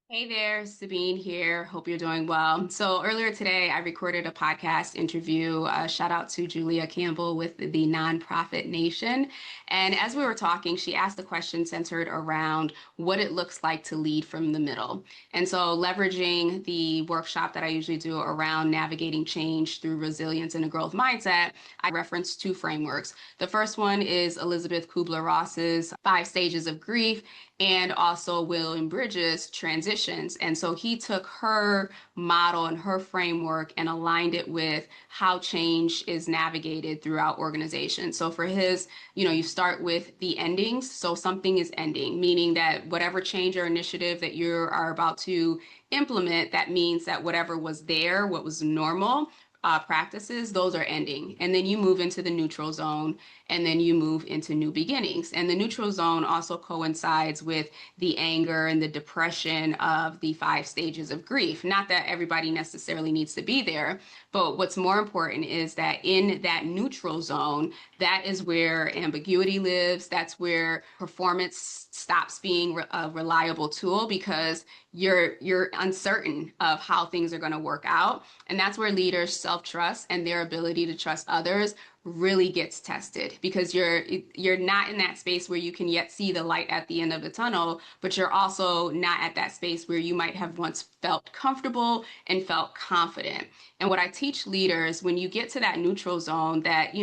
Hey there, Sabine here. Hope you're doing well. So earlier today, I recorded a podcast interview. Shout out to Julia Campbell with the Nonprofit Nation. And as we were talking, she asked a question centered around what it looks like to lead from the middle. And so leveraging the workshop that I usually do around navigating change through resilience and a growth mindset, I referenced two frameworks. The first one is Elizabeth Kubler-Ross's 5 stages of grief and also William Bridges' transitions. And so he took her model and her framework and aligned it with how change is navigated throughout organizations. So for his, you start with the endings. So something is ending, meaning that whatever change or initiative that you are about to implement, that means that whatever was there, what was normal, practices, those are ending. And then you move into the neutral zone, and then you move into new beginnings. And the neutral zone also coincides with the anger and the depression of the 5 stages of grief. Not that everybody necessarily needs to be there, but what's more important is that in that neutral zone, that is where ambiguity lives. That's where performance stops being a reliable tool because you're uncertain of how things are going to work out. And that's where leaders self-trust and their ability to trust others really gets tested because you're not in that space where you can yet see the light at the end of the tunnel, but you're also not at that space where you might have once felt comfortable and felt confident. And what I teach leaders, when you get to that neutral zone, that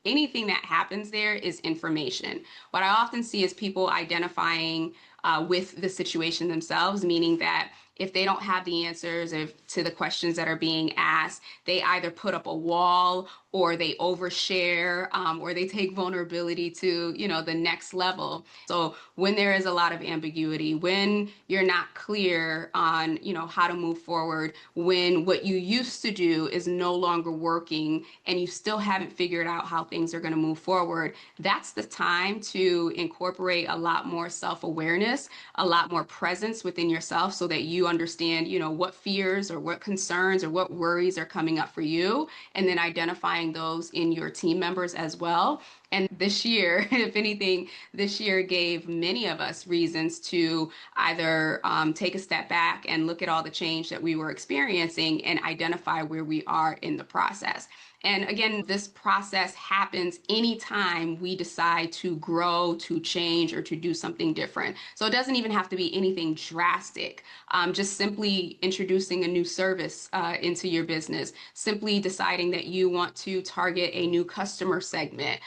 anything that happens there is information. What I often see is people identifying with the situation themselves, meaning that if they don't have the answers to the questions that are being asked, they either put up a wall or they overshare, or they take vulnerability to, the next level. So when there is a lot of ambiguity, when you're not clear on, how to move forward, when what you used to do is no longer working and you still haven't figured out how things are going to move forward, that's the time to incorporate a lot more self-awareness, a lot more presence within yourself so that you understand, what fears or what concerns or what worries are coming up for you, and then identifying those in your team members as well. And this year, if anything, this year gave many of us reasons to either take a step back and look at all the change that we were experiencing and identify where we are in the process. And again, this process happens anytime we decide to grow, to change, or to do something different. So it doesn't even have to be anything drastic. Just simply introducing a new service into your business, simply deciding that you want to target a new customer segment,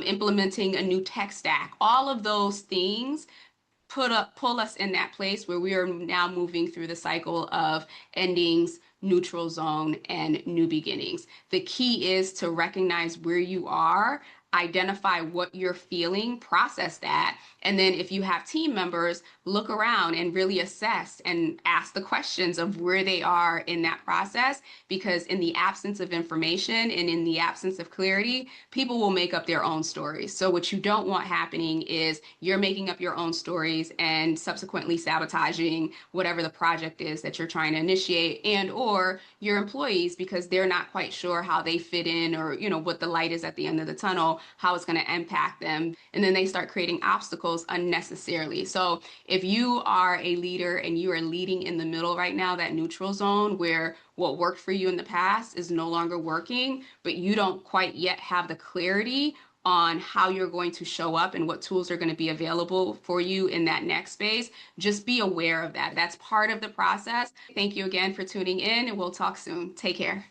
implementing a new tech stack. All of those things pull us in that place where we are now moving through the cycle of endings, neutral zone, and new beginnings. The key is to recognize where you are, identify what you're feeling, process that, and then if you have team members, look around and really assess and ask the questions of where they are in that process, because in the absence of information and in the absence of clarity, people will make up their own stories. So what you don't want happening is you're making up your own stories and subsequently sabotaging whatever the project is that you're trying to initiate, and or your employees, because they're not quite sure how they fit in, or what the light is at the end of the tunnel, how it's going to impact them, and then they start creating obstacles unnecessarily. So if you are a leader and you are leading in the middle right now, that neutral zone where what worked for you in the past is no longer working, but you don't quite yet have the clarity on how you're going to show up and what tools are going to be available for you in that next space, just be aware of that. That's part of the process. Thank you again for tuning in, and we'll talk soon. Take care.